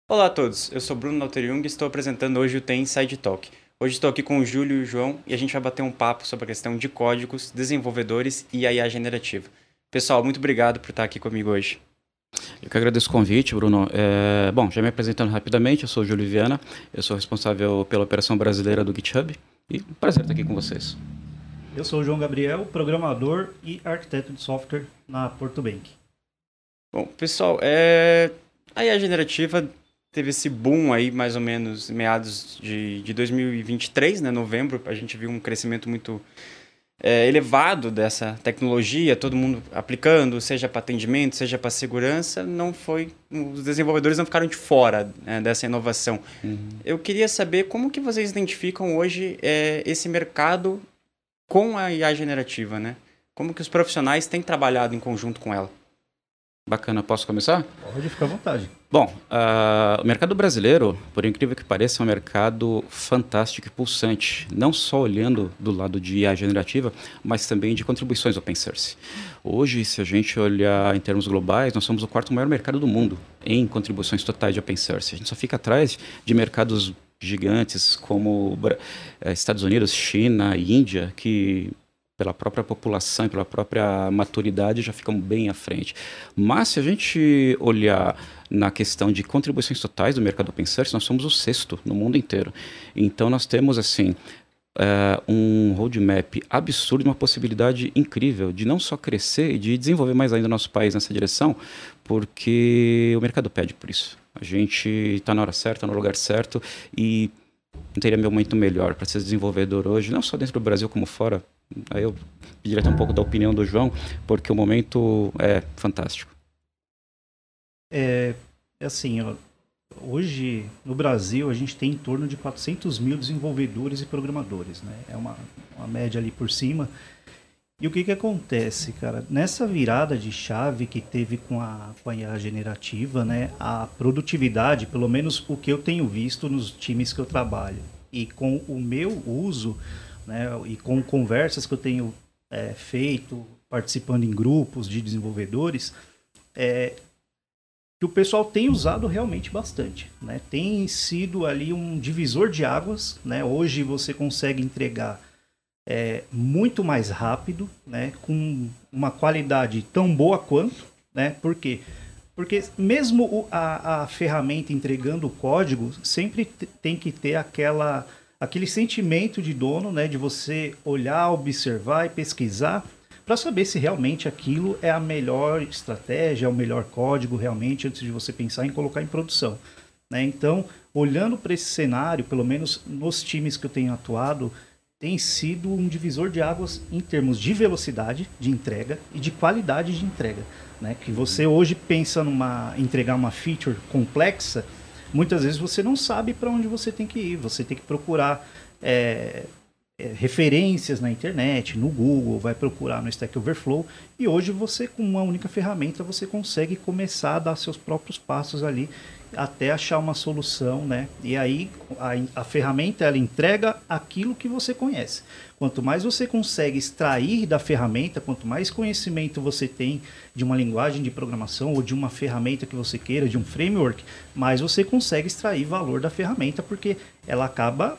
Olá a todos, eu sou Bruno Nauteriung e estou apresentando hoje o TEM Inside Talk. Hoje estou aqui com o Júlio e o João e a gente vai bater um papo sobre a questão de códigos, desenvolvedores e a IA generativa. Pessoal, muito obrigado por estar aqui comigo hoje. Eu que agradeço o convite, Bruno. Bom, já me apresentando rapidamente, eu sou o Júlio Viana, eu sou responsável pela operação brasileira do GitHub e prazer estar aqui com vocês. Eu sou o João Gabriel, programador e arquiteto de software na Portobank. Bom, pessoal, a IA generativa teve esse boom aí mais ou menos meados de 2023, né, novembro, a gente viu um crescimento muito elevado dessa tecnologia, todo mundo aplicando, seja para atendimento, seja para segurança, os desenvolvedores não ficaram de fora, né, dessa inovação. Eu queria saber como que vocês identificam hoje esse mercado com a IA generativa, né? Como que os profissionais têm trabalhado em conjunto com ela? Bacana, posso começar? Pode ficar à vontade. Bom, o mercado brasileiro, por incrível que pareça, é um mercado fantástico e pulsante, não só olhando do lado de IA generativa, mas também de contribuições open source. Hoje, se a gente olhar em termos globais, nós somos o quarto maior mercado do mundo em contribuições totais de open source. A gente só fica atrás de mercados gigantes como Estados Unidos, China e Índia, que pela própria população e pela própria maturidade já ficam bem à frente. Mas se a gente olhar na questão de contribuições totais do mercado open source, nós somos o sexto no mundo inteiro. Então nós temos assim um roadmap absurdo, uma possibilidade incrível de não só crescer e de desenvolver mais ainda o nosso país nessa direção, porque o mercado pede por isso. A gente está na hora certa, no lugar certo e não teria momento melhor para ser desenvolvedor hoje, não só dentro do Brasil como fora. Aí eu pediria até um pouco da opinião do João, porque o momento é fantástico. Assim, ó, hoje no Brasil a gente tem em torno de 400 mil desenvolvedores e programadores, né? É uma média ali por cima. E o que acontece, cara? Nessa virada de chave que teve com a IA generativa, né? A produtividade, pelo menos o que eu tenho visto nos times que eu trabalho, e com o meu uso, né? E com conversas que eu tenho feito, participando em grupos de desenvolvedores, que o pessoal tem usado realmente bastante, né? Tem sido ali um divisor de águas, né? Hoje você consegue entregar muito mais rápido, né? Com uma qualidade tão boa quanto, né? Por quê? Porque mesmo a ferramenta entregando o código, sempre tem que ter aquele sentimento de dono, né? De você olhar, observar e pesquisar para saber se realmente aquilo é a melhor estratégia, é o melhor código realmente, antes de você pensar em colocar em produção, né? Então, olhando para esse cenário, pelo menos nos times que eu tenho atuado, tem sido um divisor de águas em termos de velocidade de entrega e de qualidade de entrega, né? Que você hoje pensa entregar uma feature complexa, muitas vezes você não sabe para onde você tem que ir, você tem que procurar referências na internet, no Google, vai procurar no Stack Overflow, e hoje você, com uma única ferramenta, você consegue começar a dar seus próprios passos ali até achar uma solução, né? E aí a ferramenta, ela entrega aquilo que você conhece. Quanto mais você consegue extrair da ferramenta, quanto mais conhecimento você tem de uma linguagem de programação ou de uma ferramenta que você queira, de um framework, mais você consegue extrair valor da ferramenta, porque ela acaba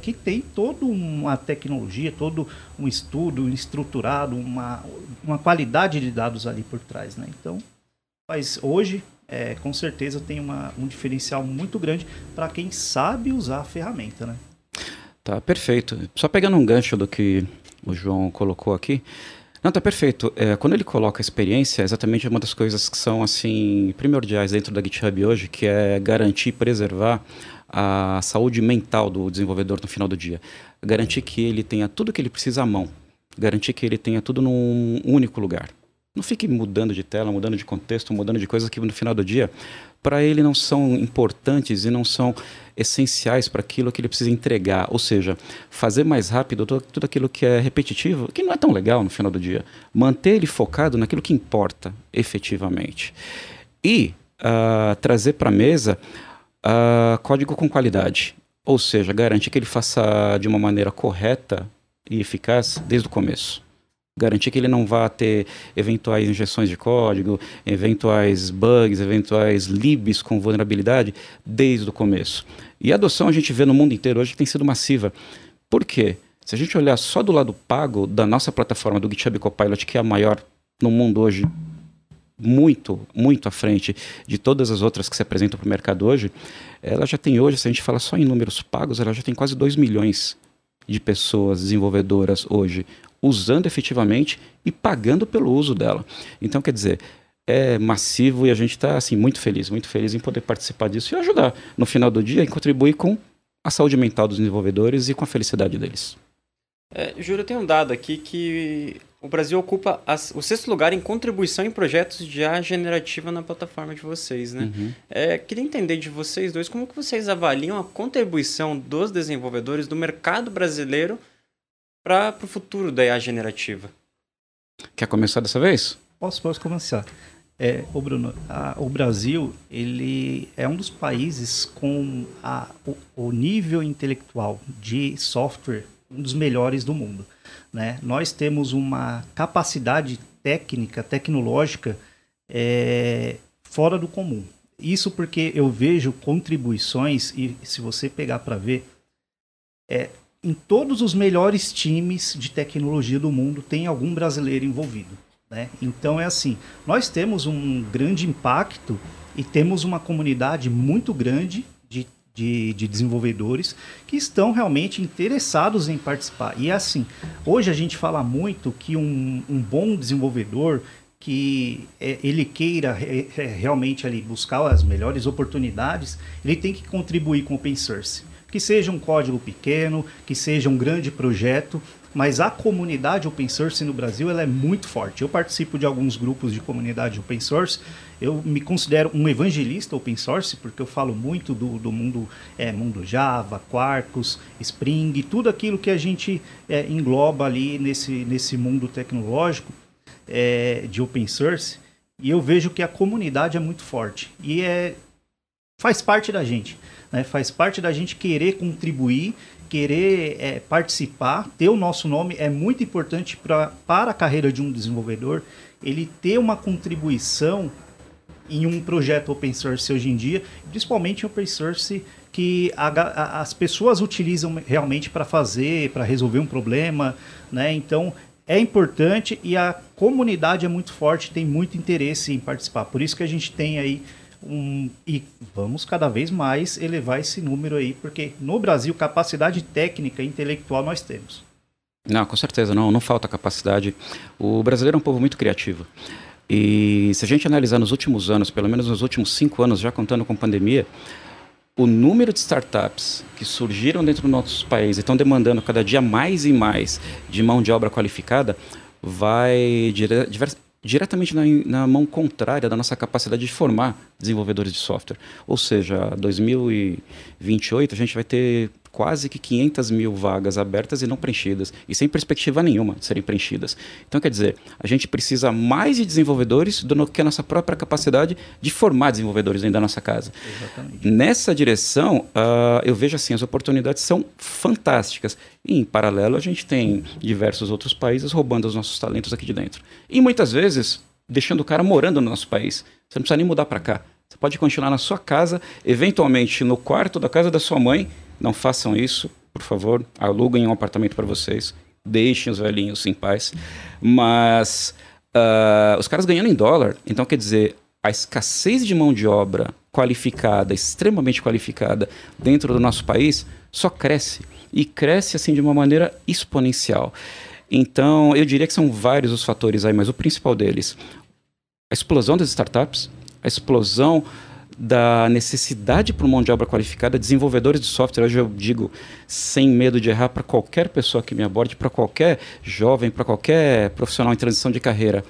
que tem toda uma tecnologia, todo um estudo estruturado, uma qualidade de dados ali por trás, né? Então, mas hoje com certeza tem um diferencial muito grande para quem sabe usar a ferramenta, né? Tá, perfeito. Só pegando um gancho do que o João colocou aqui. Não, tá perfeito. Quando ele coloca a experiência, é exatamente uma das coisas que são assim primordiais dentro da GitHub hoje, que é garantir e preservar a saúde mental do desenvolvedor no final do dia. Garantir que ele tenha tudo o que ele precisa à mão. Garantir que ele tenha tudo num único lugar. Não fique mudando de tela, mudando de contexto, mudando de coisas que no final do dia, para ele não são importantes e não são essenciais para aquilo que ele precisa entregar. Ou seja, fazer mais rápido tudo aquilo que é repetitivo, que não é tão legal no final do dia. Manter ele focado naquilo que importa efetivamente. E trazer para a mesa código com qualidade. Ou seja, garantir que ele faça de uma maneira correta e eficaz desde o começo. Garantir que ele não vá ter eventuais injeções de código, eventuais bugs, eventuais libs com vulnerabilidade desde o começo. E a adoção a gente vê no mundo inteiro hoje que tem sido massiva. Por quê? Se a gente olhar só do lado pago da nossa plataforma do GitHub Copilot, que é a maior no mundo hoje, muito à frente de todas as outras que se apresentam para o mercado hoje, ela já tem hoje, se a gente fala só em números pagos, ela já tem quase 2 milhões de pessoas desenvolvedoras hoje usando efetivamente e pagando pelo uso dela. Então, quer dizer, é massivo e a gente está assim, muito feliz em poder participar disso e ajudar, no final do dia, em contribuir com a saúde mental dos desenvolvedores e com a felicidade deles. Júlio, tem um dado aqui que o Brasil ocupa o 6º lugar em contribuição em projetos de IA generativa na plataforma de vocês, né? Uhum. Queria entender de vocês dois como que vocês avaliam a contribuição dos desenvolvedores do mercado brasileiro para o futuro da IA generativa. Quer começar dessa vez? Posso começar. Bruno, o Brasil ele é um dos países com o nível intelectual de software um dos melhores do mundo, né? Nós temos uma capacidade tecnológica fora do comum. Isso porque eu vejo contribuições, e se você pegar para ver, em todos os melhores times de tecnologia do mundo tem algum brasileiro envolvido, né? Então é assim, nós temos um grande impacto e temos uma comunidade muito grande de desenvolvedores que estão realmente interessados em participar. E assim, hoje a gente fala muito que um bom desenvolvedor, que ele queira realmente ali buscar as melhores oportunidades, ele tem que contribuir com o open source. Que seja um código pequeno, que seja um grande projeto, mas a comunidade open source no Brasil ela é muito forte. Eu participo de alguns grupos de comunidade open source, eu me considero um evangelista open source, porque eu falo muito do mundo Java, Quarkus, Spring, tudo aquilo que a gente engloba ali nesse mundo tecnológico de open source, e eu vejo que a comunidade é muito forte, e faz parte da gente. Né? Faz parte da gente querer contribuir, querer participar, ter o nosso nome é muito importante para a carreira de um desenvolvedor, ele ter uma contribuição em um projeto open source hoje em dia, principalmente open source que as pessoas utilizam realmente para resolver um problema, né? Então é importante e a comunidade é muito forte, tem muito interesse em participar, por isso que a gente tem aí e vamos cada vez mais elevar esse número aí, porque no Brasil capacidade técnica e intelectual nós temos. Não, com certeza, não falta capacidade. O brasileiro é um povo muito criativo. E se a gente analisar nos últimos anos, pelo menos nos últimos 5 anos, já contando com pandemia, o número de startups que surgiram dentro do nosso país e estão demandando cada dia mais e mais de mão de obra qualificada vai diretamente na mão contrária da nossa capacidade de formar desenvolvedores de software. Ou seja, 2028 a gente vai ter quase que 500 mil vagas abertas e não preenchidas, e sem perspectiva nenhuma de serem preenchidas. Então, quer dizer, a gente precisa mais de desenvolvedores do que a nossa própria capacidade de formar desenvolvedores dentro da nossa casa. Exatamente. Nessa direção, eu vejo assim, as oportunidades são fantásticas. E, em paralelo, a gente tem diversos outros países roubando os nossos talentos aqui de dentro. E, muitas vezes, deixando o cara morando no nosso país. Você não precisa nem mudar para cá. Você pode continuar na sua casa, eventualmente no quarto da casa da sua mãe. Não façam isso, por favor. Aluguem um apartamento para vocês. Deixem os velhinhos em paz. Mas os caras ganhando em dólar. Então, quer dizer, a escassez de mão de obra qualificada, extremamente qualificada, dentro do nosso país, só cresce. E cresce assim de uma maneira exponencial. Então, eu diria que são vários os fatores aí, mas o principal deles, a explosão das startups, a explosão da necessidade por mão de obra qualificada, desenvolvedores de software, hoje eu digo sem medo de errar para qualquer pessoa que me aborde, para qualquer jovem, para qualquer profissional em transição de carreira.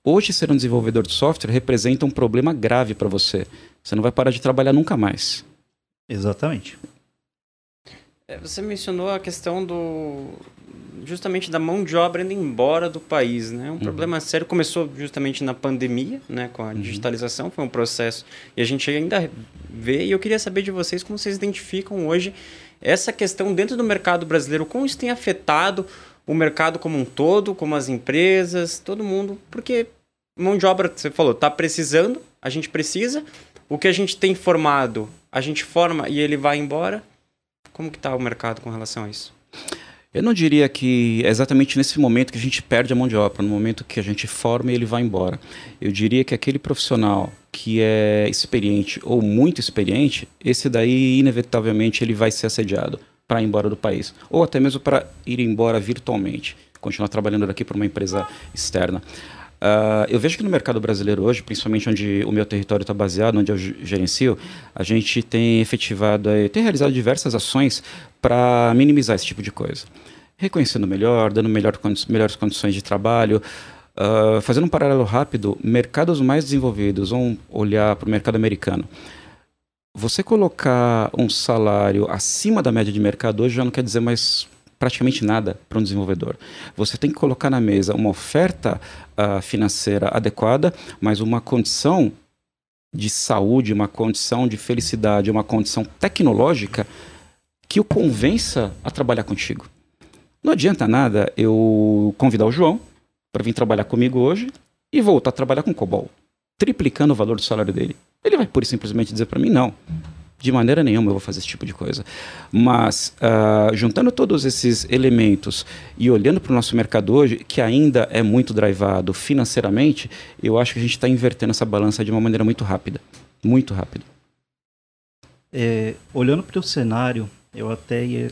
Hoje, ser um desenvolvedor de software representa um problema grave para você. Você não vai parar de trabalhar nunca mais. Exatamente. Você mencionou a questão justamente da mão de obra indo embora do país, né? Um problema sério, começou justamente na pandemia, né? Com a digitalização, foi um processo, e a gente ainda vê, e eu queria saber de vocês como vocês identificam hoje essa questão dentro do mercado brasileiro, como isso tem afetado o mercado como um todo, como as empresas, todo mundo, porque mão de obra, você falou, está precisando, a gente precisa, o que a gente tem formado, a gente forma e ele vai embora. Como que está o mercado com relação a isso? Eu não diria que é exatamente nesse momento que a gente perde a mão de obra, no momento que a gente forma e ele vai embora. Eu diria que aquele profissional que é experiente ou muito experiente, esse daí, inevitavelmente, ele vai ser assediado para ir embora do país. Ou até mesmo para ir embora virtualmente, continuar trabalhando daqui para uma empresa externa. Eu vejo que no mercado brasileiro hoje, principalmente onde o meu território está baseado, onde eu gerencio, a gente tem efetivado, tem realizado diversas ações para minimizar esse tipo de coisa. Reconhecendo melhor, dando melhores condições de trabalho, fazendo um paralelo rápido, mercados mais desenvolvidos, vamos olhar para o mercado americano. Você colocar um salário acima da média de mercado hoje já não quer dizer mais praticamente nada para um desenvolvedor. Você tem que colocar na mesa uma oferta financeira adequada, mas uma condição de saúde, uma condição de felicidade, uma condição tecnológica que o convença a trabalhar contigo. Não adianta nada eu convidar o João para vir trabalhar comigo hoje e voltar a trabalhar com o COBOL, triplicando o valor do salário dele. Ele vai pura e simplesmente dizer para mim, não. De maneira nenhuma eu vou fazer esse tipo de coisa. Mas, juntando todos esses elementos e olhando para o nosso mercado hoje, que ainda é muito drivado financeiramente, eu acho que a gente está invertendo essa balança de uma maneira muito rápida. Muito rápida. Olhando para o cenário, eu até ia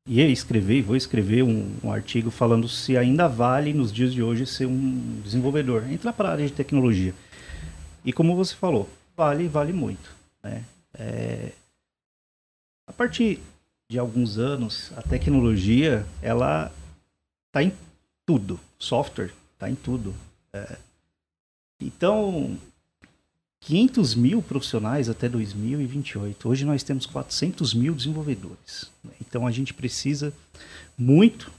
escrever, vou escrever um artigo falando se ainda vale, nos dias de hoje, ser um desenvolvedor. Entrar para a área de tecnologia. E como você falou, vale muito, né? A partir de alguns anos, a tecnologia, ela está em tudo. Software está em tudo. Então, 500 mil profissionais até 2028. Hoje nós temos 400 mil desenvolvedores. Então, a gente precisa muito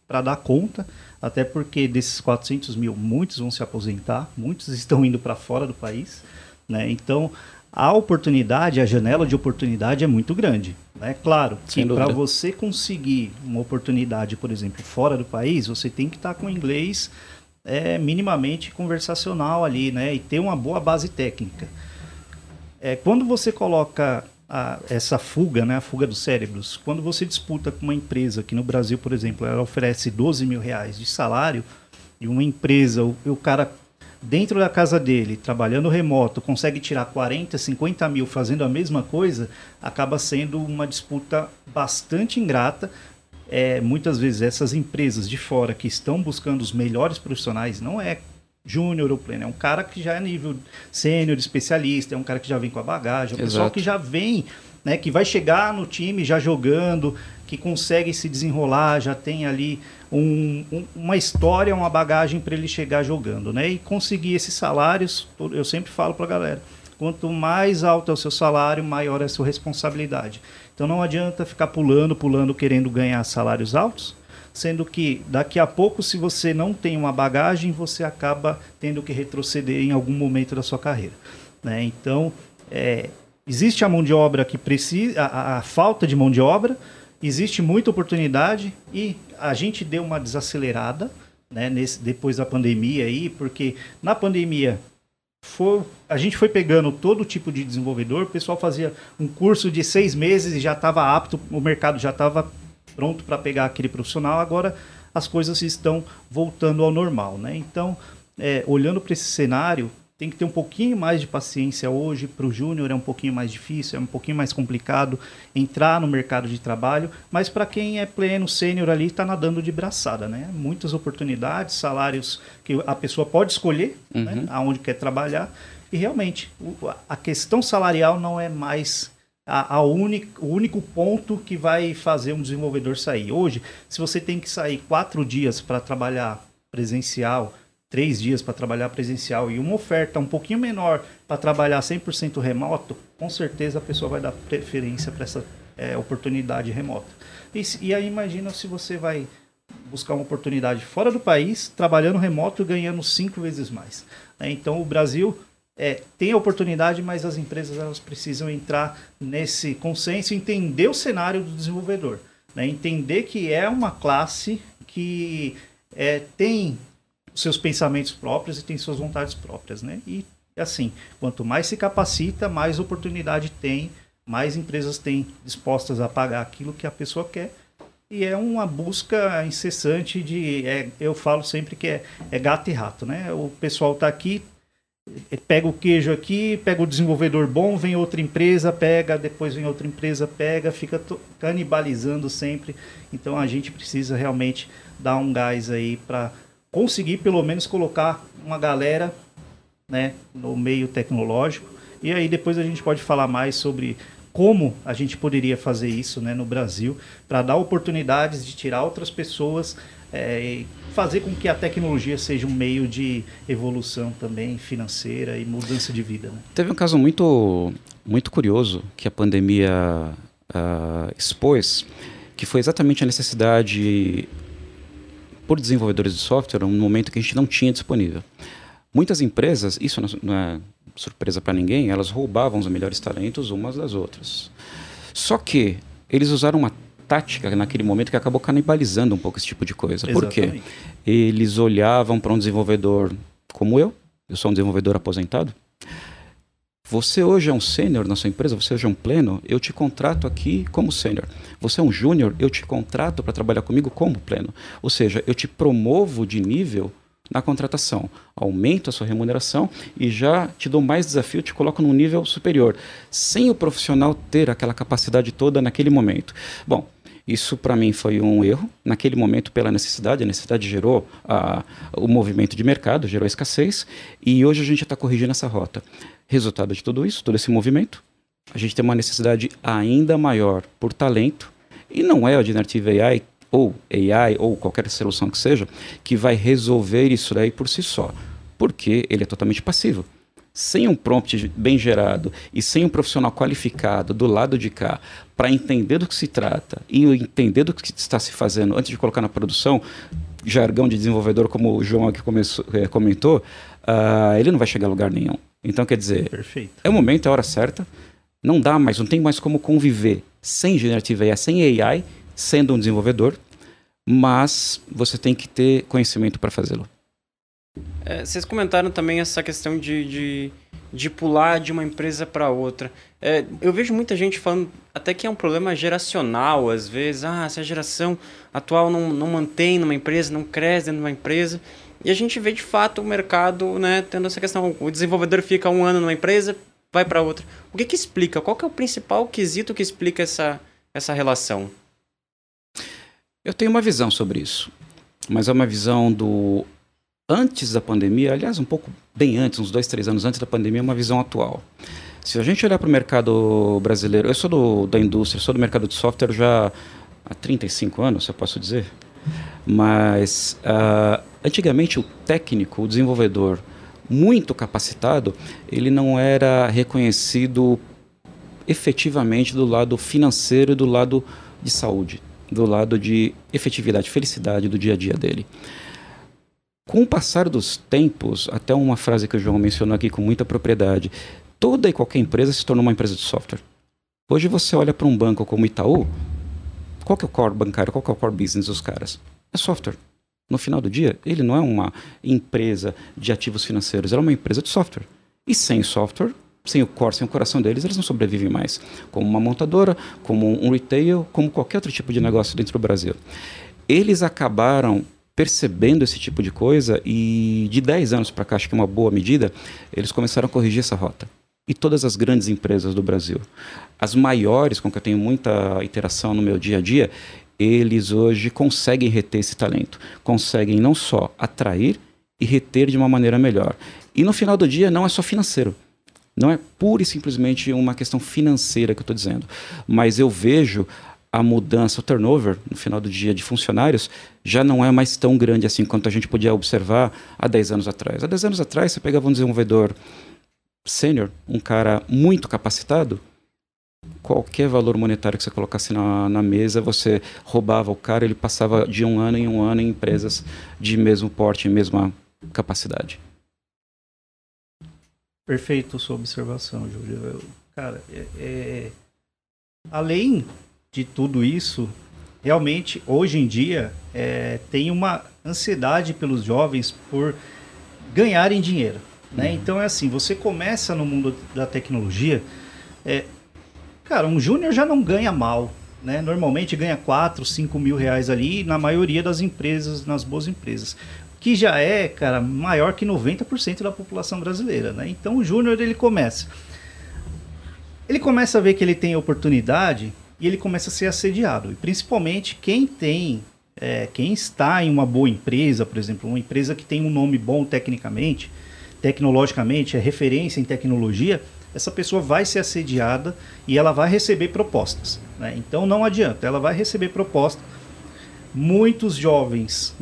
para dar conta, até porque desses 400 mil, muitos vão se aposentar, muitos estão indo para fora do país, né? Então, a oportunidade, a janela de oportunidade é muito grande. É claro que para você conseguir uma oportunidade, por exemplo, fora do país, você tem que estar com inglês minimamente conversacional ali, né? E ter uma boa base técnica. Quando você coloca essa fuga, né? A fuga dos cérebros, quando você disputa com uma empresa que no Brasil, por exemplo, ela oferece 12 mil reais de salário, e uma empresa, o cara dentro da casa dele, trabalhando remoto, consegue tirar 40, 50 mil fazendo a mesma coisa, acaba sendo uma disputa bastante ingrata. Muitas vezes essas empresas de fora que estão buscando os melhores profissionais, não é júnior ou pleno, é um cara que já é nível sênior, especialista, é um cara que já vem com a bagagem, é um pessoal que já vem, né, que vai chegar no time já jogando, que consegue se desenrolar, já tem ali uma história, uma bagagem para ele chegar jogando, né? E conseguir esses salários, eu sempre falo para a galera, quanto mais alto é o seu salário, maior é a sua responsabilidade. Então não adianta ficar pulando, querendo ganhar salários altos, sendo que daqui a pouco, se você não tem uma bagagem, você acaba tendo que retroceder em algum momento da sua carreira, né? Então, existe a mão de obra que precisa, a falta de mão de obra, existe muita oportunidade e a gente deu uma desacelerada, né, depois da pandemia aí, porque na pandemia a gente foi pegando todo tipo de desenvolvedor, o pessoal fazia um curso de 6 meses e já estava apto, o mercado já estava pronto para pegar aquele profissional, agora as coisas estão voltando ao normal, né? Então, olhando para esse cenário, tem que ter um pouquinho mais de paciência hoje. Para o júnior é um pouquinho mais difícil, é um pouquinho mais complicado entrar no mercado de trabalho, mas para quem é pleno, sênior ali, está nadando de braçada, né? Muitas oportunidades, salários que a pessoa pode escolher, né, aonde quer trabalhar, e realmente a questão salarial não é mais o único ponto que vai fazer um desenvolvedor sair. Hoje, se você tem que sair 4 dias para trabalhar presencial, 3 dias para trabalhar presencial e uma oferta um pouquinho menor para trabalhar 100% remoto, com certeza a pessoa vai dar preferência para essa oportunidade remota. E aí imagina se você vai buscar uma oportunidade fora do país, trabalhando remoto e ganhando 5 vezes mais. Então o Brasil tem a oportunidade, mas as empresas elas precisam entrar nesse consenso e entender o cenário do desenvolvedor. né? Entender que é uma classe que tem seus pensamentos próprios e tem suas vontades próprias, né? E assim, quanto mais se capacita, mais oportunidade tem, mais empresas têm dispostas a pagar aquilo que a pessoa quer. E é uma busca incessante eu falo sempre que é gato e rato, né? O pessoal está aqui, pega o queijo aqui, pega o desenvolvedor bom, vem outra empresa, pega, depois vem outra empresa, pega, fica canibalizando sempre. Então a gente precisa realmente dar um gás aí para conseguir pelo menos colocar uma galera, né, no meio tecnológico. E aí depois a gente pode falar mais sobre como a gente poderia fazer isso, né, no Brasil, para dar oportunidades de tirar outras pessoas e fazer com que a tecnologia seja um meio de evolução também financeira e mudança de vida, né? Teve um caso muito, muito curioso que a pandemia expôs, que foi exatamente a necessidade por desenvolvedores de software no momento que a gente não tinha disponível. Muitas empresas, isso não é surpresa para ninguém, elas roubavam os melhores talentos umas das outras. Só que eles usaram uma tática naquele momento que acabou canibalizando um pouco esse tipo de coisa. Exatamente. Por quê? Eles olhavam para um desenvolvedor como eu sou um desenvolvedor aposentado. Você hoje é um sênior na sua empresa, você hoje é um pleno, eu te contrato aqui como sênior. Você é um júnior, eu te contrato para trabalhar comigo como pleno. Ou seja, eu te promovo de nível na contratação, aumento a sua remuneração e já te dou mais desafio, te coloco num nível superior, sem o profissional ter aquela capacidade toda naquele momento. Bom, isso para mim foi um erro, naquele momento pela necessidade, a necessidade gerou o movimento de mercado, gerou a escassez, e hoje a gente está corrigindo essa rota. Resultado de tudo isso, todo esse movimento, a gente tem uma necessidade ainda maior por talento, e não é a Generative AI ou qualquer solução que seja, que vai resolver isso daí por si só, porque ele é totalmente passivo. Sem um prompt bem gerado e sem um profissional qualificado do lado de cá para entender do que se trata e entender do que está se fazendo antes de colocar na produção, jargão de desenvolvedor, como o João aqui comentou, ele não vai chegar a lugar nenhum. Então, quer dizer, Perfeito. É o momento, é a hora certa, não tem mais como conviver sem Generative AI, sem AI, sendo um desenvolvedor, mas você tem que ter conhecimento para fazê-lo. Vocês comentaram também essa questão de pular de uma empresa para outra. Eu vejo muita gente falando até que é um problema geracional, às vezes. Se a geração atual não mantém numa empresa, não cresce dentro de uma empresa. E a gente vê de fato o mercado, né, tendo essa questão. O desenvolvedor fica 1 ano numa empresa, vai para outra. O que explica? Qual que é o principal quesito que explica essa relação? Eu tenho uma visão sobre isso, mas é uma visão do antes da pandemia, aliás, um pouco bem antes, uns 2, 3 anos antes da pandemia, é uma visão atual. Se a gente olhar para o mercado brasileiro, eu sou da indústria, sou do mercado de software já há 35 anos, se eu posso dizer, mas antigamente o técnico, o desenvolvedor muito capacitado, ele não era reconhecido efetivamente do lado financeiro e do lado de saúde, do lado de efetividade, felicidade do dia a dia dele. Com o passar dos tempos, até uma frase que o João mencionou aqui com muita propriedade, toda e qualquer empresa se tornou uma empresa de software. Hoje você olha para um banco como Itaú, qual que é o core bancário, qual que é o core business dos caras? É software. No final do dia, ele não é uma empresa de ativos financeiros, ela é uma empresa de software. E sem software, sem o core, sem o coração deles, eles não sobrevivem mais. Como uma montadora, como um retail, como qualquer outro tipo de negócio dentro do Brasil. Eles acabaram percebendo esse tipo de coisa e de 10 anos para cá, acho que é uma boa medida, eles começaram a corrigir essa rota. E todas as grandes empresas do Brasil, as maiores, com que eu tenho muita interação no meu dia a dia, eles hoje conseguem reter esse talento. Conseguem não só atrair e reter de uma maneira melhor. E no final do dia não é só financeiro. Não é pura e simplesmente uma questão financeira que eu estou dizendo. Mas eu vejo a mudança, o turnover, no final do dia, de funcionários, já não é mais tão grande assim quanto a gente podia observar há 10 anos atrás. Há 10 anos atrás, você pegava um desenvolvedor sênior, um cara muito capacitado, qualquer valor monetário que você colocasse na mesa, você roubava o cara, ele passava de 1 ano em 1 ano em empresas de mesmo porte, mesma capacidade. Perfeito sua observação, Júlio. Cara, além de tudo isso, realmente, hoje em dia, tem uma ansiedade pelos jovens por ganharem dinheiro, né? Então é assim, você começa no mundo da tecnologia, cara, um júnior já não ganha mal, né? Normalmente ganha 4, 5 mil reais ali, na maioria das empresas, nas boas empresas, que já é, cara, maior que 90% da população brasileira, né? Então o júnior, ele começa a ver que ele tem oportunidade e ele começa a ser assediado, e principalmente quem está em uma boa empresa, por exemplo, uma empresa que tem um nome bom tecnologicamente, é referência em tecnologia, essa pessoa vai ser assediada e ela vai receber propostas, né? Então não adianta, ela vai receber proposta. Muitos jovens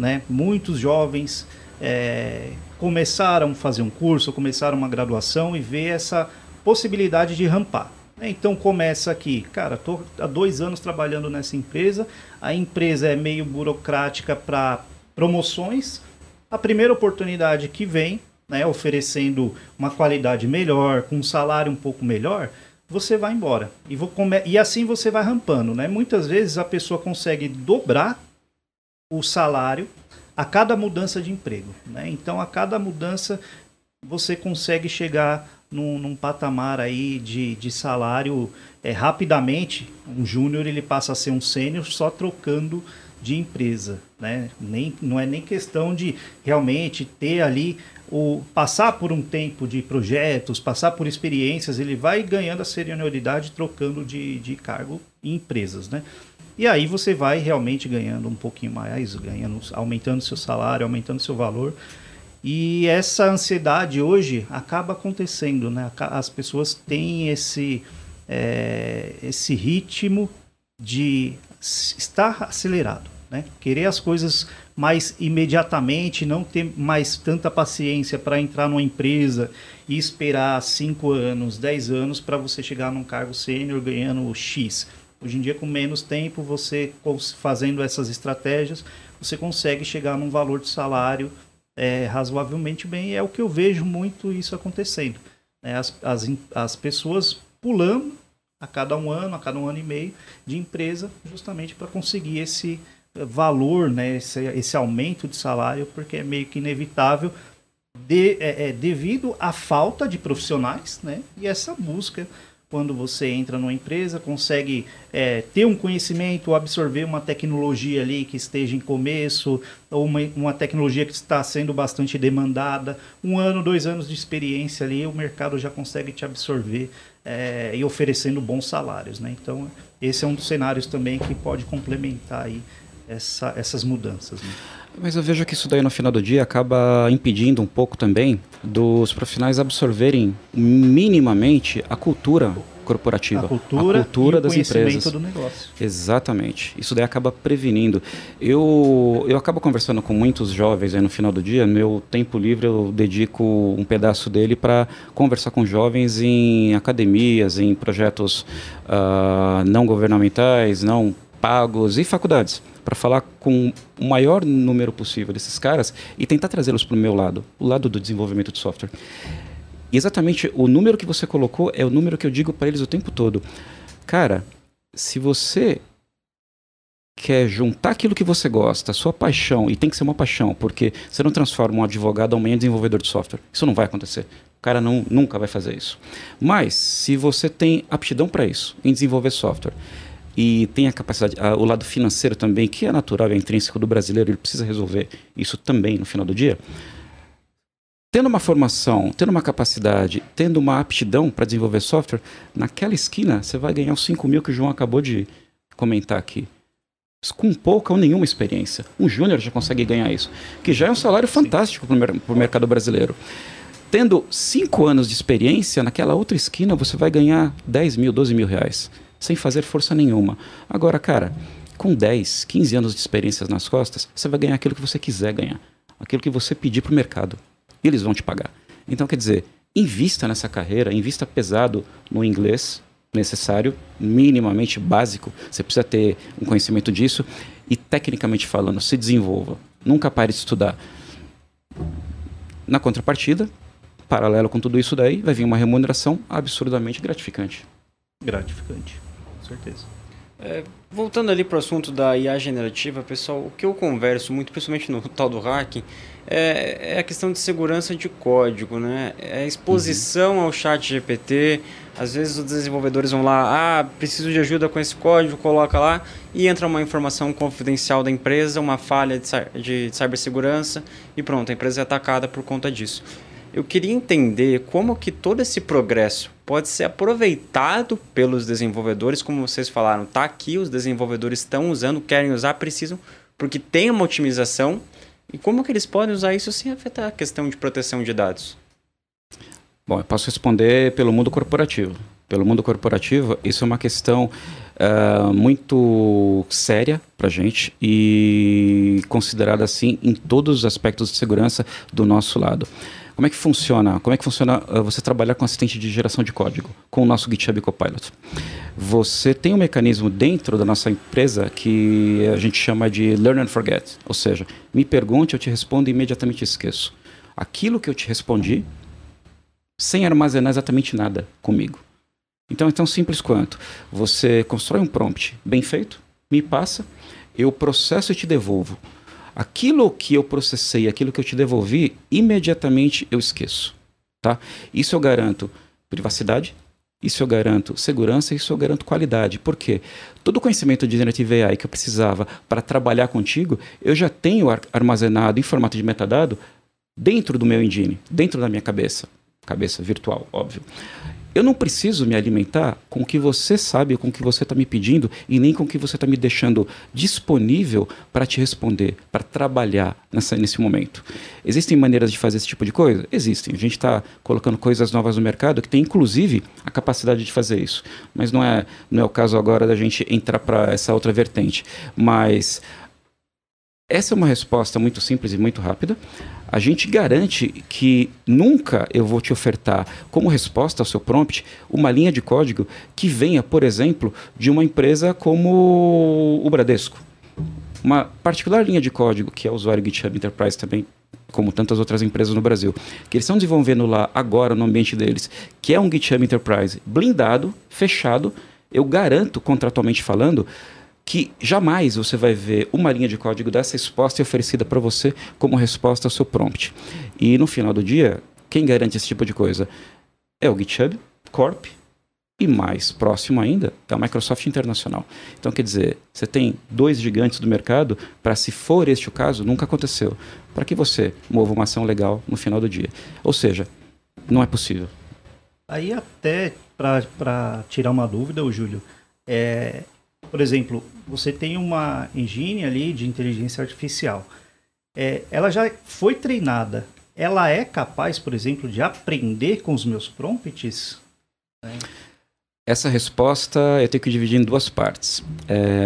começaram a fazer um curso, começaram uma graduação e vê essa possibilidade de rampar. Então começa aqui, cara, estou há 2 anos trabalhando nessa empresa, a empresa é meio burocrática para promoções, a primeira oportunidade que vem, né, oferecendo uma qualidade melhor, com um salário um pouco melhor, você vai embora. E assim você vai rampando, né? Muitas vezes a pessoa consegue dobrar o salário a cada mudança de emprego, né? Então, a cada mudança você consegue chegar num patamar aí de salário rapidamente. Um júnior, ele passa a ser um sênior só trocando de empresa, né? Não é nem questão de realmente ter ali passar por um tempo de projetos, passar por experiências, ele vai ganhando a senioridade trocando de cargo em empresas, né? E aí você vai realmente ganhando um pouquinho mais, aumentando seu salário, aumentando seu valor. E essa ansiedade hoje acaba acontecendo, né? As pessoas têm esse ritmo de estar acelerado, né? Querer as coisas mais imediatamente, não ter mais tanta paciência para entrar numa empresa e esperar 5 anos, 10 anos para você chegar num cargo sênior ganhando X. Hoje em dia, com menos tempo, você fazendo essas estratégias, você consegue chegar num valor de salário razoavelmente bem, e é o que eu vejo muito isso acontecendo, né? As pessoas pulando a cada um ano e meio de empresa, justamente para conseguir esse valor, né? Esse aumento de salário, porque é meio que inevitável devido à falta de profissionais, né? E essa busca, quando você entra numa empresa, consegue ter um conhecimento, absorver uma tecnologia ali que esteja em começo, ou uma tecnologia que está sendo bastante demandada, 1 ano, 2 anos de experiência ali, o mercado já consegue te absorver e oferecendo bons salários, né? Então, esse é um dos cenários também que pode complementar aí essas mudanças, né? Mas eu vejo que isso daí no final do dia acaba impedindo um pouco também dos profissionais absorverem minimamente a cultura corporativa, a cultura das empresas, do negócio. Exatamente. Isso daí acaba prevenindo. Eu acabo conversando com muitos jovens aí no final do dia. Meu tempo livre eu dedico um pedaço dele para conversar com jovens em academias, em projetos não governamentais, não pagos e faculdades, para falar com o maior número possível desses caras e tentar trazê-los para o meu lado, o lado do desenvolvimento de software. E exatamente o número que você colocou é o número que eu digo para eles o tempo todo. Cara, se você quer juntar aquilo que você gosta, a sua paixão, e tem que ser uma paixão, porque você não transforma um advogado amanhã em desenvolvedor de software. Isso não vai acontecer. O cara nunca vai fazer isso. Mas, se você tem aptidão para isso, em desenvolver software, e tem a capacidade, o lado financeiro também, que é natural, é intrínseco do brasileiro, ele precisa resolver isso também no final do dia. Tendo uma formação, tendo uma capacidade, tendo uma aptidão para desenvolver software, naquela esquina você vai ganhar os 5 mil que o João acabou de comentar aqui. Com pouca ou nenhuma experiência. Um júnior já consegue ganhar isso, que já é um salário fantástico para o mercado brasileiro. Tendo 5 anos de experiência, naquela outra esquina você vai ganhar 10 mil, 12 mil reais. Sem fazer força nenhuma. Agora, cara, com 10, 15 anos de experiências nas costas, você vai ganhar aquilo que você quiser ganhar. Aquilo que você pedir para o mercado. E eles vão te pagar. Então, quer dizer, invista nessa carreira, invista pesado no inglês necessário, minimamente básico. Você precisa ter um conhecimento disso. E, tecnicamente falando, se desenvolva. Nunca pare de estudar. Na contrapartida, paralelo com tudo isso daí, vai vir uma remuneração absurdamente gratificante. Gratificante. Certeza. Voltando ali para o assunto da IA generativa, pessoal, o que eu converso muito, principalmente no tal do hacking, é a questão de segurança de código, né? É a exposição ao chat GPT. Às vezes os desenvolvedores vão lá, preciso de ajuda com esse código, coloca lá e entra uma informação confidencial da empresa, uma falha de cibersegurança e pronto, a empresa é atacada por conta disso. Eu queria entender como que todo esse progresso pode ser aproveitado pelos desenvolvedores, como vocês falaram, tá aqui, os desenvolvedores estão usando, querem usar, precisam, porque tem uma otimização, e como que eles podem usar isso sem afetar a questão de proteção de dados? Bom, eu posso responder pelo mundo corporativo. Pelo mundo corporativo, isso é uma questão muito séria para a gente e considerada assim em todos os aspectos de segurança do nosso lado. Como é que funciona? Como é que funciona você trabalhar com assistente de geração de código, com o nosso GitHub Copilot? Você tem um mecanismo dentro da nossa empresa que a gente chama de Learn and Forget, ou seja, me pergunte, eu te respondo e imediatamente esqueço. Aquilo que eu te respondi, sem armazenar exatamente nada comigo. Então é tão simples quanto você constrói um prompt bem feito, me passa, eu processo e te devolvo. Aquilo que eu processei, aquilo que eu te devolvi, imediatamente eu esqueço. Tá? Isso eu garanto privacidade, isso eu garanto segurança, isso eu garanto qualidade. Por quê? Todo o conhecimento de Generative AI que eu precisava para trabalhar contigo, eu já tenho armazenado em formato de metadado dentro do meu engine, dentro da minha cabeça virtual, óbvio. Eu não preciso me alimentar com o que você sabe, com o que você está me pedindo e nem com o que você está me deixando disponível para te responder, para trabalhar nesse momento. Existem maneiras de fazer esse tipo de coisa? Existem. A gente está colocando coisas novas no mercado que tem, inclusive, a capacidade de fazer isso. Mas não é o caso agora da gente entrar para essa outra vertente. Mas essa é uma resposta muito simples e muito rápida. A gente garante que nunca eu vou te ofertar como resposta ao seu prompt uma linha de código que venha, por exemplo, de uma empresa como o Bradesco. Uma particular linha de código que é o usuário GitHub Enterprise também, como tantas outras empresas no Brasil, que eles estão desenvolvendo lá agora no ambiente deles, que é um GitHub Enterprise blindado, fechado, eu garanto, contratualmente falando, que jamais você vai ver uma linha de código dessa exposta e oferecida para você como resposta ao seu prompt. E no final do dia, quem garante esse tipo de coisa é o GitHub Corp e mais próximo ainda é a Microsoft Internacional. Então, quer dizer, você tem dois gigantes do mercado para, se for este o caso, nunca aconteceu, para que você mova uma ação legal no final do dia. Ou seja, não é possível. Aí até para tirar uma dúvida, Júlio, por exemplo, você tem uma engine ali de inteligência artificial. Ela já foi treinada. Ela é capaz, por exemplo, de aprender com os meus prompts? Essa resposta eu tenho que dividir em duas partes.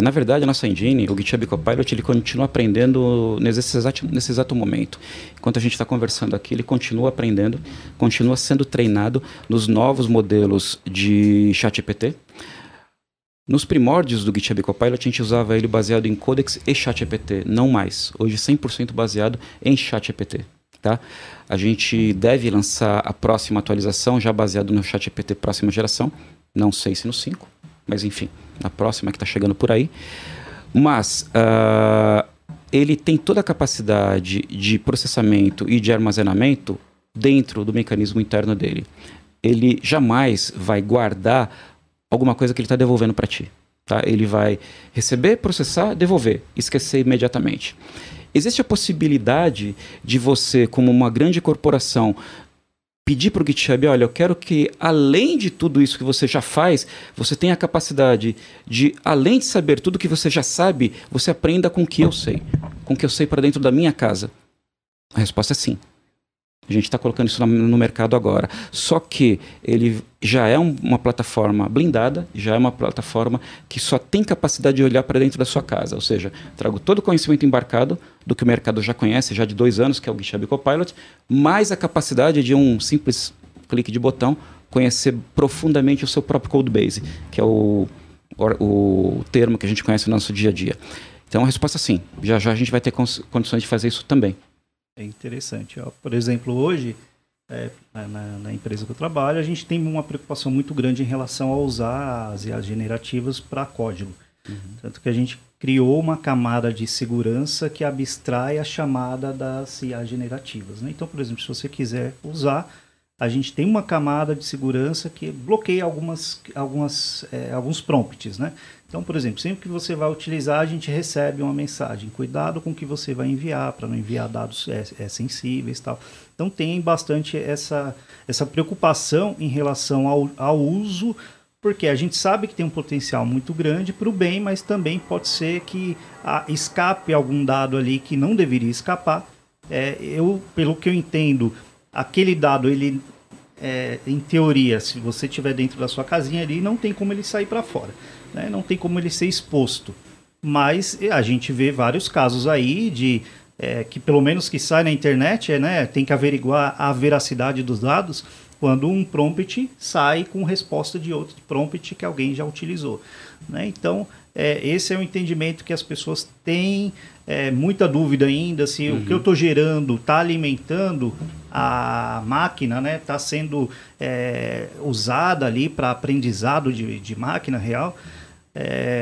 Na verdade, a nossa engine, o GitHub Copilot, ele continua aprendendo nesse exato momento. Enquanto a gente está conversando aqui, ele continua aprendendo, continua sendo treinado nos novos modelos de ChatGPT. Nos primórdios do GitHub Copilot, a gente usava ele baseado em Codex e ChatGPT, não mais. Hoje 100% baseado em ChatGPT. Tá? A gente deve lançar a próxima atualização já baseado no ChatGPT próxima geração. Não sei se no 5, mas enfim, na próxima que está chegando por aí. Mas ele tem toda a capacidade de processamento e de armazenamento dentro do mecanismo interno dele. Ele jamais vai guardar alguma coisa que ele está devolvendo para ti. Tá? Ele vai receber, processar, devolver, esquecer imediatamente. Existe a possibilidade de você, como uma grande corporação, pedir para o GitHub, olha, eu quero que, além de tudo isso que você já faz, você tenha a capacidade de, além de saber tudo que você já sabe, você aprenda com o que eu sei. Com o que eu sei para dentro da minha casa. A resposta é sim. A gente está colocando isso no mercado agora. Só que ele já é uma plataforma blindada, já é uma plataforma que só tem capacidade de olhar para dentro da sua casa. Ou seja, trago todo o conhecimento embarcado do que o mercado já conhece, já de 2 anos, que é o GitHub Copilot, mais a capacidade de um simples clique de botão conhecer profundamente o seu próprio codebase, que é o termo que a gente conhece no nosso dia a dia. Então a resposta é sim. Já já a gente vai ter condições de fazer isso também. É interessante. Por exemplo, hoje, na empresa que eu trabalho, a gente tem uma preocupação muito grande em relação a usar as IAs generativas para código. Tanto que a gente criou uma camada de segurança que abstrai a chamada das IA generativas, né? Então, por exemplo, se você quiser usar, a gente tem uma camada de segurança que bloqueia alguns prompts, né? Então, por exemplo, sempre que você vai utilizar, a gente recebe uma mensagem. Cuidado com o que você vai enviar, para não enviar dados sensíveis e tal. Então, tem bastante essa preocupação em relação ao uso, porque a gente sabe que tem um potencial muito grande para o bem, mas também pode ser que escape algum dado ali que não deveria escapar. Pelo que eu entendo, aquele dado, ele, em teoria, se você estiver dentro da sua casinha ali, não tem como ele sair para fora, né? Não tem como ele ser exposto. Mas a gente vê vários casos aí de que pelo menos que sai na internet, né, tem que averiguar a veracidade dos dados quando um prompt sai com resposta de outro prompt que alguém já utilizou, né? Então, esse é o entendimento que as pessoas têm muita dúvida ainda se o que eu estou gerando está alimentando a máquina, né? Está sendo usada ali para aprendizado de máquina real.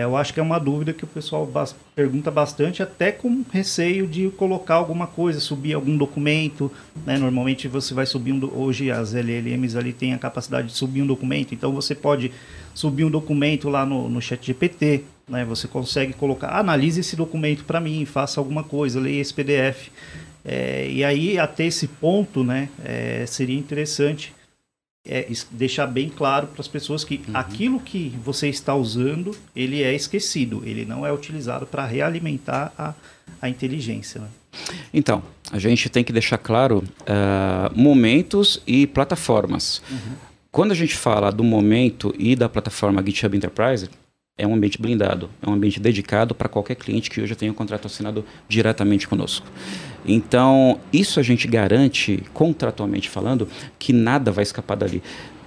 Eu acho que é uma dúvida que o pessoal pergunta bastante, até com receio de colocar alguma coisa, subir algum documento, né? Normalmente você vai subir hoje as LLMs ali têm a capacidade de subir um documento, então você pode subir um documento lá no ChatGPT, né? Você consegue colocar, analise esse documento para mim, faça alguma coisa, leia esse PDF. E aí, até esse ponto, né, seria interessante deixar bem claro para as pessoas que aquilo que você está usando, ele é esquecido, ele não é utilizado para realimentar a inteligência, né? Então, a gente tem que deixar claro momentos e plataformas. Quando a gente fala do momento e da plataforma GitHub Enterprise, é um ambiente blindado, é um ambiente dedicado para qualquer cliente que hoje tenha um contrato assinado diretamente conosco. Então, isso a gente garante, contratualmente falando, que nada vai escapar dali.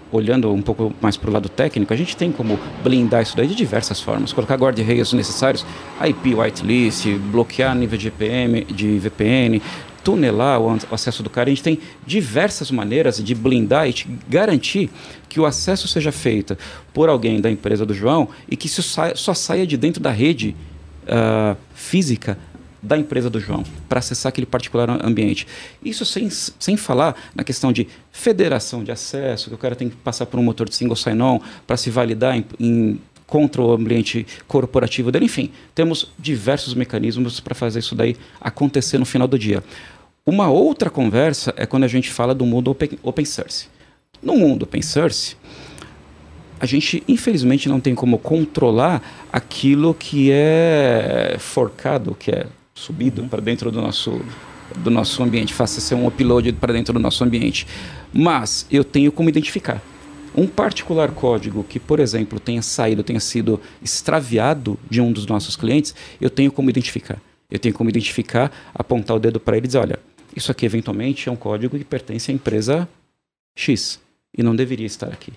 Olhando um pouco mais para o lado técnico, a gente tem como blindar isso daí de diversas formas. Colocar guarda-rails necessários, IP whitelist, bloquear nível de VPN, tunelar o acesso do cara. A gente tem diversas maneiras de blindar e de garantir que o acesso seja feito por alguém da empresa do João e que isso só saia de dentro da rede física da empresa do João, para acessar aquele particular ambiente. Isso sem falar na questão de federação de acesso, que o cara tem que passar por um motor de single sign-on para se validar contra o ambiente corporativo dele. Enfim, temos diversos mecanismos para fazer isso daí acontecer no final do dia. Uma outra conversa é quando a gente fala do mundo open source. No mundo open source, a gente, infelizmente, não tem como controlar aquilo que é forcado, que é subido para dentro do nosso ambiente, faça ser um upload para dentro do nosso ambiente. Mas eu tenho como identificar. Um particular código que, por exemplo, tenha sido extraviado de um dos nossos clientes, eu tenho como identificar. Eu tenho como identificar, apontar o dedo para ele e dizer, olha, isso aqui eventualmente é um código que pertence à empresa X e não deveria estar aqui.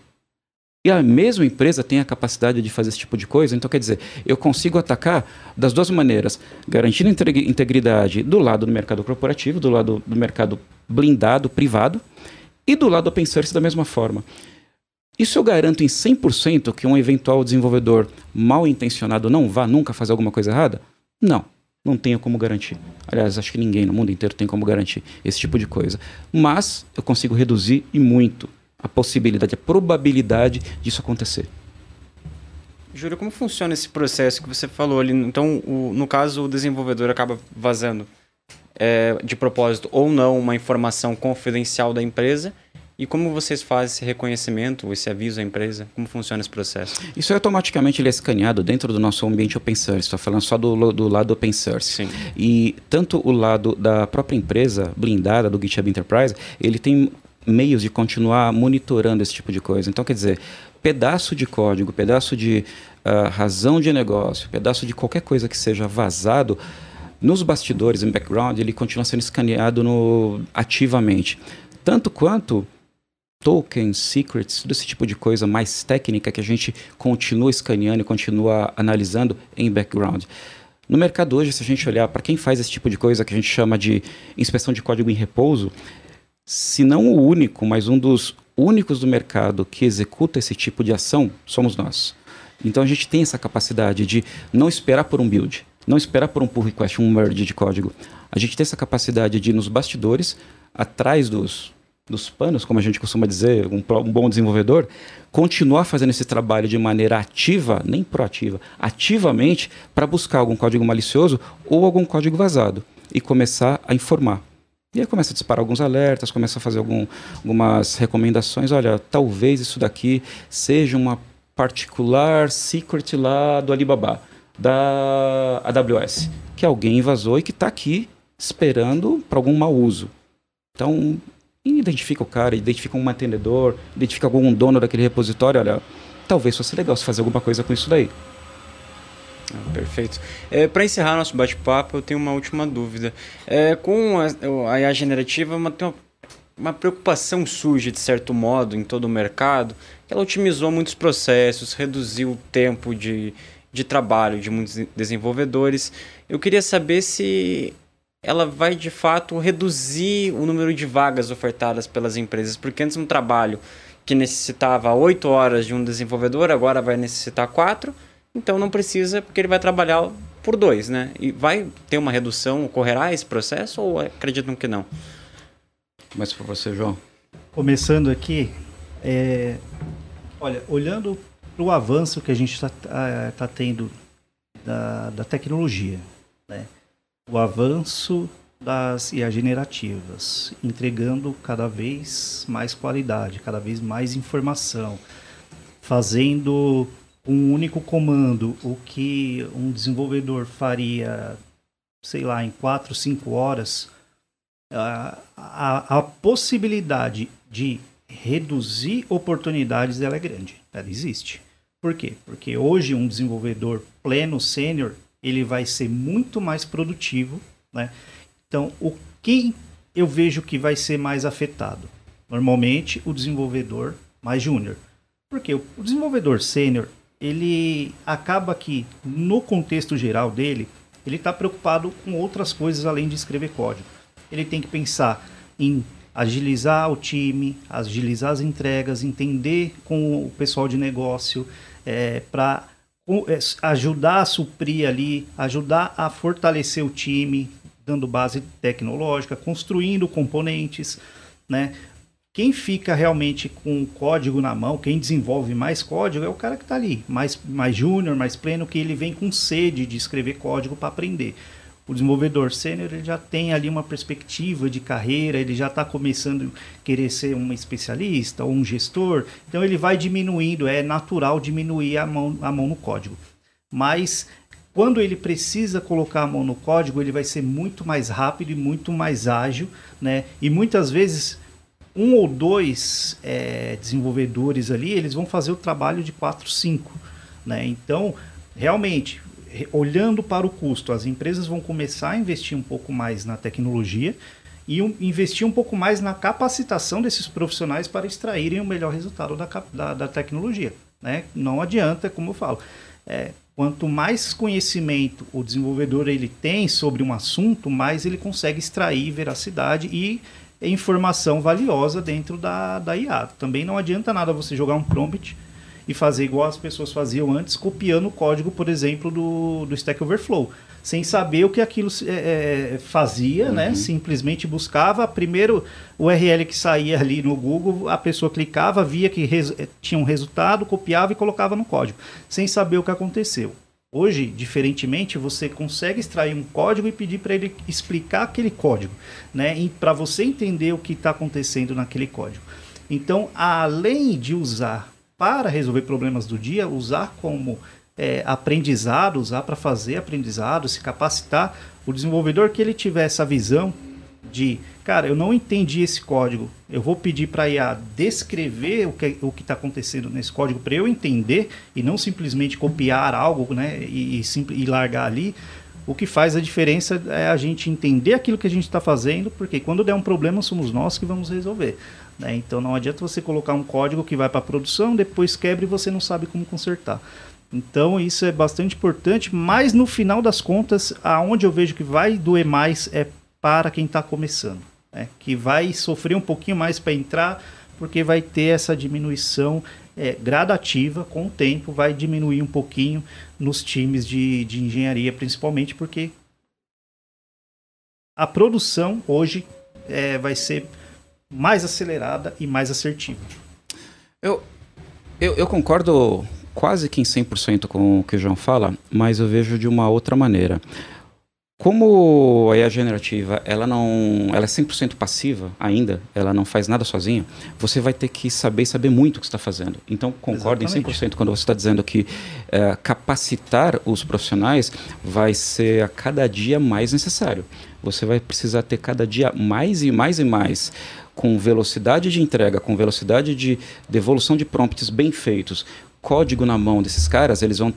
E a mesma empresa tem a capacidade de fazer esse tipo de coisa, então quer dizer, eu consigo atacar das duas maneiras, garantindo integridade do lado do mercado corporativo, do lado do mercado blindado, privado, e do lado open source da mesma forma. Isso eu garanto em 100% que um eventual desenvolvedor mal intencionado não vá nunca fazer alguma coisa errada? Não tenho como garantir. Aliás, acho que ninguém no mundo inteiro tem como garantir esse tipo de coisa. Mas eu consigo reduzir e muito a possibilidade, a probabilidade disso acontecer. Júlio, como funciona esse processo que você falou ali? Então, no caso, o desenvolvedor acaba vazando de propósito ou não uma informação confidencial da empresa. E como vocês fazem esse reconhecimento, esse aviso à empresa? Como funciona esse processo? Isso automaticamente ele é escaneado dentro do nosso ambiente open source. Estou falando só do lado open source. Sim. E tanto o lado da própria empresa blindada, do GitHub Enterprise, ele tem meios de continuar monitorando esse tipo de coisa. Então, quer dizer, pedaço de código, pedaço de razão de negócio, pedaço de qualquer coisa que seja vazado, nos bastidores, em background, ele continua sendo escaneado ativamente. Tanto quanto tokens, secrets, todo esse tipo de coisa mais técnica que a gente continua escaneando e continua analisando em background. No mercado hoje, se a gente olhar para quem faz esse tipo de coisa que a gente chama de inspeção de código em repouso, se não o único, mas um dos únicos do mercado que executa esse tipo de ação, somos nós. Então a gente tem essa capacidade de não esperar por um build, não esperar por um pull request, um merge de código. A gente tem essa capacidade de, nos bastidores, atrás dos panos, como a gente costuma dizer, um bom desenvolvedor, continuar fazendo esse trabalho de maneira ativa, nem proativa, ativamente, para buscar algum código malicioso ou algum código vazado e começar a informar. E aí começa a disparar alguns alertas, começa a fazer algumas recomendações. Olha, talvez isso daqui seja uma particular secret lá do Alibaba, da AWS, que alguém vazou e que está aqui esperando para algum mau uso. Então, identifica o cara, identifica um mantenedor, identifica algum dono daquele repositório. Olha, talvez fosse legal se fazer alguma coisa com isso daí. Perfeito. Para encerrar nosso bate-papo, eu tenho uma última dúvida. Com a IA generativa, uma preocupação surge, de certo modo, em todo o mercado, que ela otimizou muitos processos, reduziu o tempo de trabalho de muitos desenvolvedores. Eu queria saber se ela vai, de fato, reduzir o número de vagas ofertadas pelas empresas, porque antes um trabalho que necessitava 8 horas de um desenvolvedor, agora vai necessitar 4, então não precisa, porque ele vai trabalhar por 2, né? E vai ter uma redução, ocorrerá esse processo, ou acreditam que não? Mas para você, João? Começando aqui, olha, olhando para o avanço que a gente tá tendo da tecnologia, né? O avanço das IA generativas, entregando cada vez mais qualidade, cada vez mais informação, fazendo um único comando, o que um desenvolvedor faria, sei lá, em 4, 5 horas, a possibilidade de reduzir oportunidades ela é grande, ela existe. Por quê? Porque hoje um desenvolvedor pleno, sênior, ele vai ser muito mais produtivo, né? Então, o que eu vejo que vai ser mais afetado? Normalmente, o desenvolvedor mais júnior. Porque o desenvolvedor sênior, ele acaba que, no contexto geral dele, ele está preocupado com outras coisas além de escrever código. Ele tem que pensar em agilizar o time, agilizar as entregas, entender com o pessoal de negócio, para ajudar a suprir ali, ajudar a fortalecer o time, dando base tecnológica, construindo componentes, né? Quem fica realmente com o código na mão, quem desenvolve mais código é o cara que está ali, mais júnior, mais pleno, que ele vem com sede de escrever código para aprender. O desenvolvedor sênior, ele já tem ali uma perspectiva de carreira, ele já está começando a querer ser um especialista ou um gestor, então ele vai diminuindo, é natural diminuir a mão no código. Mas quando ele precisa colocar a mão no código, ele vai ser muito mais rápido e muito mais ágil, né? E muitas vezes, um ou dois desenvolvedores ali, eles vão fazer o trabalho de 4, 5, né? Então, realmente, olhando para o custo, as empresas vão começar a investir um pouco mais na tecnologia e investir um pouco mais na capacitação desses profissionais para extraírem o melhor resultado da tecnologia, né? Não adianta, como eu falo, quanto mais conhecimento o desenvolvedor ele tem sobre um assunto, mais ele consegue extrair veracidade e informação valiosa dentro da IA. Também não adianta nada você jogar um prompt e fazer igual as pessoas faziam antes, copiando o código, por exemplo, do Stack Overflow, sem saber o que aquilo fazia, né? Simplesmente buscava, primeiro o URL que saía ali no Google, a pessoa clicava, via que tinha um resultado, copiava e colocava no código, sem saber o que aconteceu. Hoje, diferentemente, você consegue extrair um código e pedir para ele explicar aquele código, né? E para você entender o que está acontecendo naquele código. Então, além de usar para resolver problemas do dia, usar como aprendizado, usar para fazer aprendizado, se capacitar, o desenvolvedor que ele tiver essa visão de, cara, eu não entendi esse código, eu vou pedir para a IA descrever o que está acontecendo nesse código para eu entender e não simplesmente copiar algo, né, e largar ali. O que faz a diferença é a gente entender aquilo que a gente está fazendo, porque quando der um problema somos nós que vamos resolver, né? Então não adianta você colocar um código que vai para a produção, depois quebra e você não sabe como consertar. Então isso é bastante importante, mas no final das contas, aonde eu vejo que vai doer mais é para quem está começando, né? Que vai sofrer um pouquinho mais para entrar, porque vai ter essa diminuição gradativa, com o tempo, vai diminuir um pouquinho nos times de engenharia, principalmente porque a produção hoje vai ser mais acelerada e mais assertiva. Eu concordo quase que em 100% com o que o João fala, mas eu vejo de uma outra maneira. Como a IA generativa ela é 100% passiva ainda, ela não faz nada sozinha, você vai ter que saber muito o que está fazendo. Então, concordo Exatamente. Em 100% quando você está dizendo que capacitar os profissionais vai ser a cada dia mais necessário. Você vai precisar ter cada dia mais e mais e mais, com velocidade de entrega, com velocidade de devolução de prompts bem feitos, código na mão desses caras, eles vão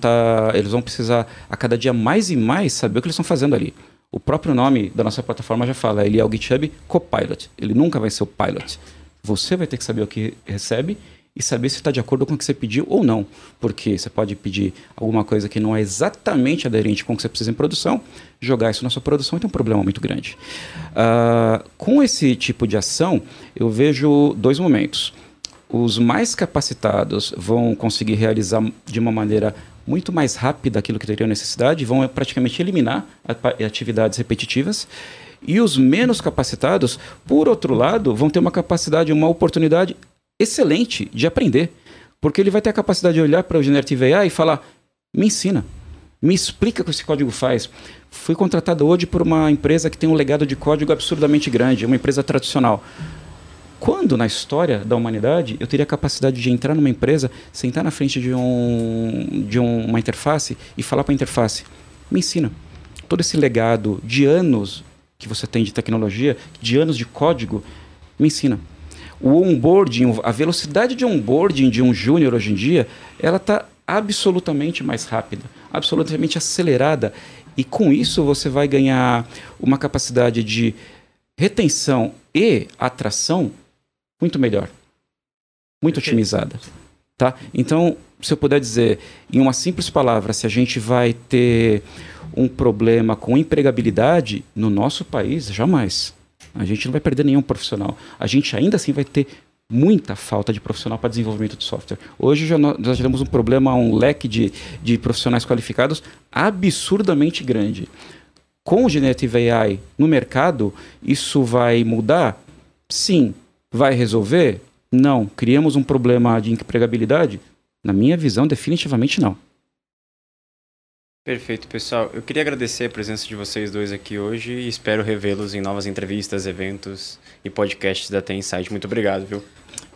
precisar a cada dia mais e mais saber o que eles estão fazendo ali. O próprio nome da nossa plataforma já fala, ele é o GitHub Copilot, ele nunca vai ser o Pilot. Você vai ter que saber o que recebe e saber se está de acordo com o que você pediu ou não, porque você pode pedir alguma coisa que não é exatamente aderente com o que você precisa em produção, jogar isso na sua produção e tem um problema muito grande. Com esse tipo de ação, eu vejo dois momentos. Os mais capacitados vão conseguir realizar de uma maneira muito mais rápida aquilo que teriam necessidade, vão praticamente eliminar atividades repetitivas. E os menos capacitados, por outro lado, vão ter uma capacidade, uma oportunidade excelente de aprender. Porque ele vai ter a capacidade de olhar para o Generative AI e falar, me ensina, me explica o que esse código faz. Fui contratado hoje por uma empresa que tem um legado de código absurdamente grande, uma empresa tradicional. Quando, na história da humanidade, eu teria a capacidade de entrar numa empresa, sentar na frente de uma interface e falar para a interface, me ensina. Todo esse legado de anos que você tem de tecnologia, de anos de código, me ensina. O onboarding, a velocidade de onboarding de um júnior hoje em dia, ela está absolutamente mais rápida, absolutamente acelerada. E com isso você vai ganhar uma capacidade de retenção e atração muito melhor, muito otimizada, tá? Então, se eu puder dizer em uma simples palavra, se a gente vai ter um problema com empregabilidade no nosso país, jamais. A gente não vai perder nenhum profissional. A gente ainda assim vai ter muita falta de profissional para desenvolvimento de software. Hoje nós já temos um problema, um leque de profissionais qualificados absurdamente grande. Com o Generative AI no mercado, isso vai mudar? Sim. Vai resolver? Não. Criamos um problema de empregabilidade? Na minha visão, definitivamente não. Perfeito, pessoal. Eu queria agradecer a presença de vocês dois aqui hoje e espero revê-los em novas entrevistas, eventos e podcasts da TI Insight. Muito obrigado, viu?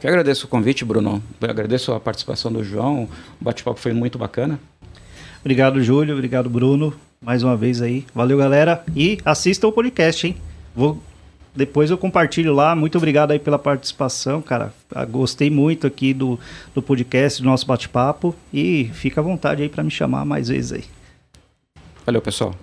Eu agradeço o convite, Bruno. Eu agradeço a participação do João. O bate-papo foi muito bacana. Obrigado, Júlio. Obrigado, Bruno. Mais uma vez aí. Valeu, galera. E assistam o podcast, hein? Depois eu compartilho lá. Muito obrigado aí pela participação, cara. Gostei muito aqui do podcast, do nosso bate-papo. E fica à vontade aí para me chamar mais vezes aí. Valeu, pessoal.